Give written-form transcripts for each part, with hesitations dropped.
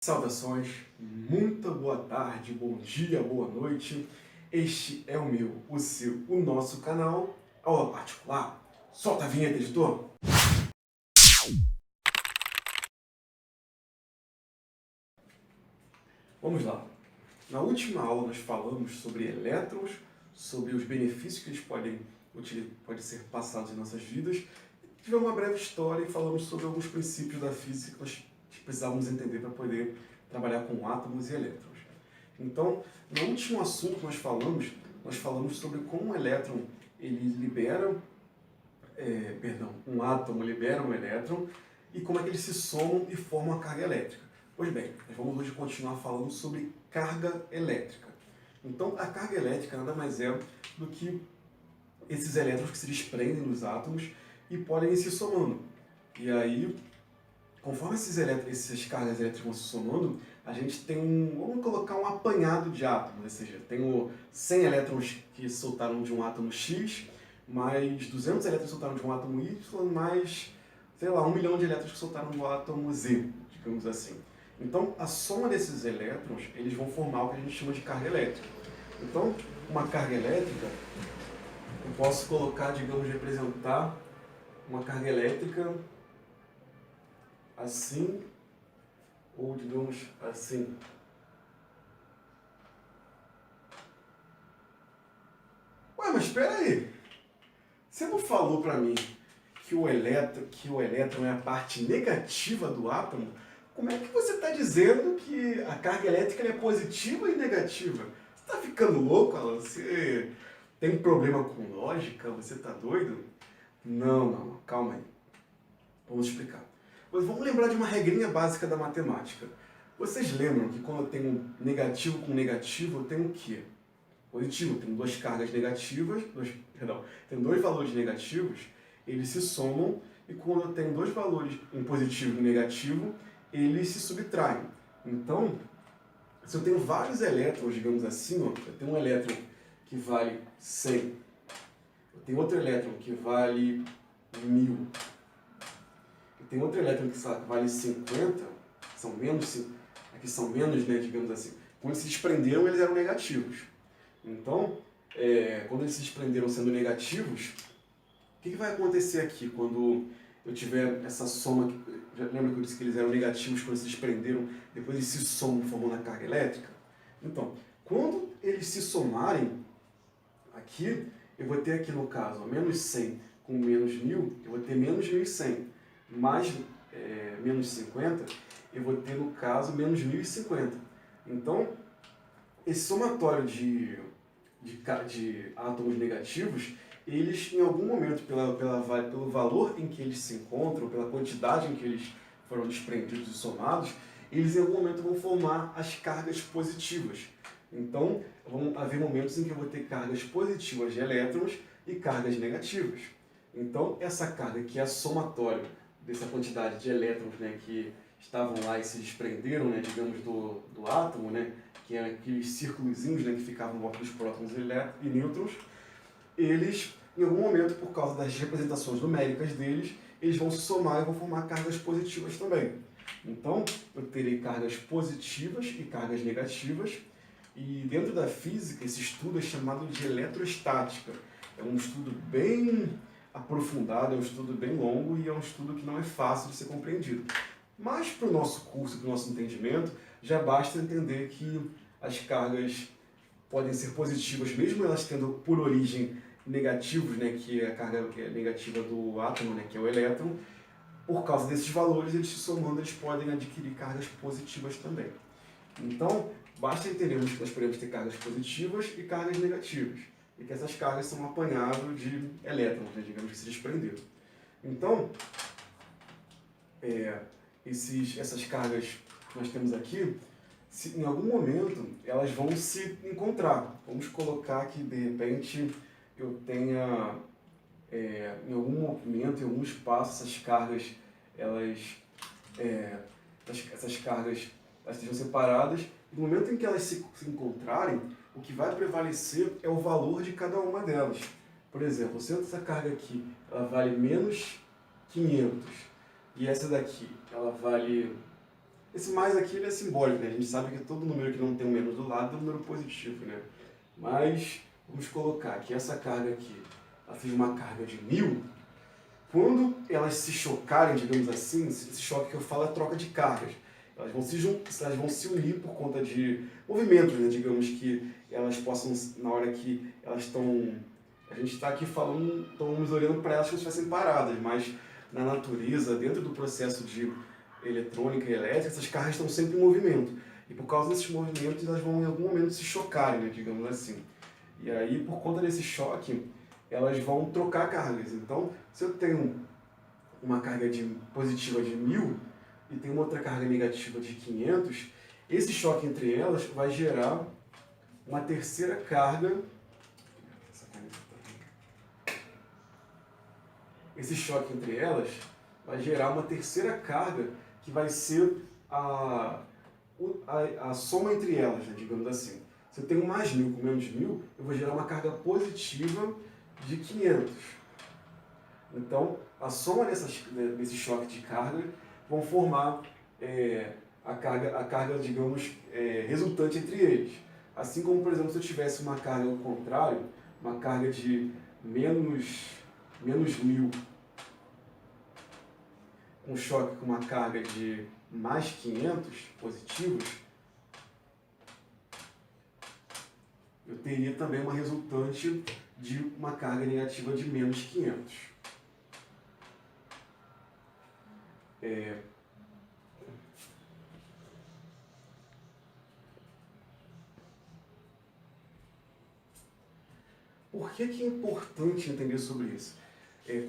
Saudações, muita boa tarde, bom dia, boa noite. Este é o meu, o seu, o nosso canal Aula Particular. Solta a vinheta, editor! Vamos lá. Na última aula nós falamos sobre elétrons, sobre os benefícios que eles podem ser passados em nossas vidas. Tivemos uma breve história e falamos sobre alguns princípios da física que nós precisávamos entender para poder trabalhar com átomos e elétrons. Então, no último assunto que nós falamos sobre como um elétron ele libera, um átomo libera um elétron e como é que eles se somam e formam a carga elétrica. Pois bem, nós vamos hoje continuar falando sobre carga elétrica. Então, a carga elétrica nada mais é do que esses elétrons que se desprendem dos átomos e podem ir se somando. E aí, conforme essas cargas elétricas vão se somando, a gente tem vamos colocar um apanhado de átomos, ou seja, tenho 100 elétrons que soltaram de um átomo X, mais 200 elétrons que soltaram de um átomo Y, mais, sei lá, 1 milhão de elétrons que soltaram do átomo Z, digamos assim. Então, a soma desses elétrons, eles vão formar o que a gente chama de carga elétrica. Então, uma carga elétrica, eu posso colocar, digamos, representar uma carga elétrica assim, ou digamos assim. Ué, mas espera aí. Você não falou para mim que o elétron é a parte negativa do átomo? Como é que você está dizendo que a carga elétrica é positiva e negativa? Você está ficando louco, Alan? Você tem problema com lógica? Você está doido? Não, calma aí. Vamos explicar. Mas vamos lembrar de uma regrinha básica da matemática. Vocês lembram que quando eu tenho negativo com negativo, eu tenho o quê? Positivo, tem duas cargas negativas, tem dois valores negativos, eles se somam, e quando eu tenho dois valores, um positivo e um negativo, eles se subtraem. Então, se eu tenho vários elétrons, digamos assim, ó, eu tenho um elétron que vale 100, eu tenho outro elétron que vale 1000, eu tenho outro elétron que vale 50, aqui são menos, né, digamos assim. Quando se desprenderam, eles eram negativos. Então, quando eles se desprenderam sendo negativos, o que vai acontecer aqui quando eu tiver essa soma? Já lembra que eu disse que eles eram negativos quando se desprenderam, depois eles se somam formando a carga elétrica? Então, quando eles se somarem, aqui, eu vou ter aqui no caso, menos 100 com menos 1000, eu vou ter menos 1100, mais menos 50, eu vou ter no caso menos 1050. Então, esse somatório de átomos negativos, eles em algum momento, pelo valor em que eles se encontram, pela quantidade em que eles foram desprendidos e somados, eles em algum momento vão formar as cargas positivas. Então, vão haver momentos em que eu vou ter cargas positivas de elétrons e cargas negativas. Então, essa carga que é a somatório dessa quantidade de elétrons, né, que estavam lá e se desprenderam, né, digamos, do átomo, né, que eram aqueles círculozinhos, né, que ficavam em volta dos prótons e nêutrons, eles, em algum momento, por causa das representações numéricas deles, eles vão se somar e vão formar cargas positivas também. Então, eu terei cargas positivas e cargas negativas, e dentro da física, esse estudo é chamado de eletrostática. É um estudo bem aprofundado, é um estudo bem longo e é um estudo que não é fácil de ser compreendido. Mas para o nosso curso, para o nosso entendimento, já basta entender que as cargas podem ser positivas, mesmo elas tendo por origem negativos, né, que é a carga negativa do átomo, né, que é o elétron. Por causa desses valores, eles se somando, eles podem adquirir cargas positivas também. Então, basta entendermos que nós podemos ter cargas positivas e cargas negativas, e que essas cargas são um apanhado de elétrons, né, digamos que se desprenderam. Então, essas cargas que nós temos aqui, em algum momento, elas vão se encontrar. Vamos colocar que, de repente, eu tenha, em algum momento, em algum espaço, essas cargas, essas cargas estejam separadas. No momento em que elas se encontrarem, o que vai prevalecer é o valor de cada uma delas. Por exemplo, se essa carga aqui ela vale menos 500 e essa daqui ela vale Esse mais aqui ele é simbólico, né? A gente sabe que todo número que não tem um menos do lado é um número positivo, né? Mas vamos colocar que essa carga aqui, ela seja uma carga de 1000. Quando elas se chocarem, digamos assim, esse choque que eu falo é troca de cargas. Elas vão se unir por conta de movimentos, né? Digamos que elas possam, na hora que elas estão... A gente está aqui falando, estamos olhando para elas como se estivessem paradas, mas na natureza, dentro do processo de eletrônica e elétrica, essas cargas estão sempre em movimento. E por causa desses movimentos, elas vão em algum momento se chocarem, né? Digamos assim. E aí, por conta desse choque, elas vão trocar cargas. Então, se eu tenho uma carga positiva de 1000 e tenho uma outra carga negativa de 500, esse choque entre elas vai gerar uma terceira carga. Esse choque entre elas vai gerar uma terceira carga que vai ser a soma entre elas, né, digamos assim. Se eu tenho mais 1000 com menos 1000, eu vou gerar uma carga positiva de 500. Então, a soma desse choque de carga vão formar a carga, digamos, resultante entre eles. Assim como, por exemplo, se eu tivesse uma carga ao contrário, uma carga de menos 1000, um choque com uma carga de mais 500 positivos, eu teria também uma resultante de uma carga negativa de menos 500. Por que é importante entender sobre isso?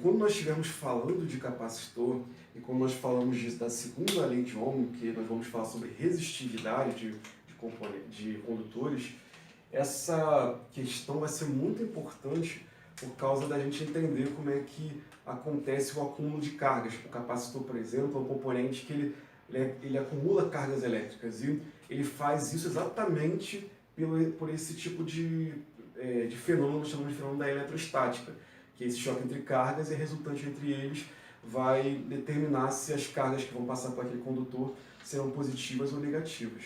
Quando nós estivermos falando de capacitor e quando nós falamos da segunda lei de Ohm, que nós vamos falar sobre resistividade de condutores, essa questão vai ser muito importante por causa da gente entender como é que acontece o acúmulo de cargas. O capacitor, por exemplo, é um componente que ele acumula cargas elétricas e ele faz isso exatamente por esse tipo de fenômeno, nós chamamos de fenômeno da eletrostática, que esse choque entre cargas e a resultante entre eles vai determinar se as cargas que vão passar por aquele condutor serão positivas ou negativas.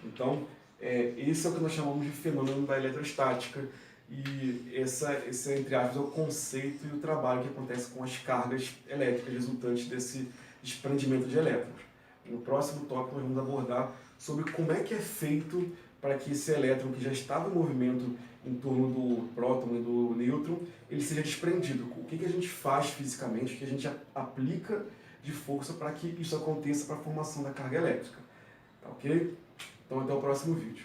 Então, esse é o que nós chamamos de fenômeno da eletrostática e esse entre aspas, é o conceito e o trabalho que acontece com as cargas elétricas resultantes desse desprendimento de elétrons. No próximo tópico nós vamos abordar sobre como é que é feito para que esse elétron que já estava em movimento em torno do próton e do nêutron, ele seja desprendido. O que a gente faz fisicamente, o que a gente aplica de força para que isso aconteça para a formação da carga elétrica. Tá ok? Então até o próximo vídeo.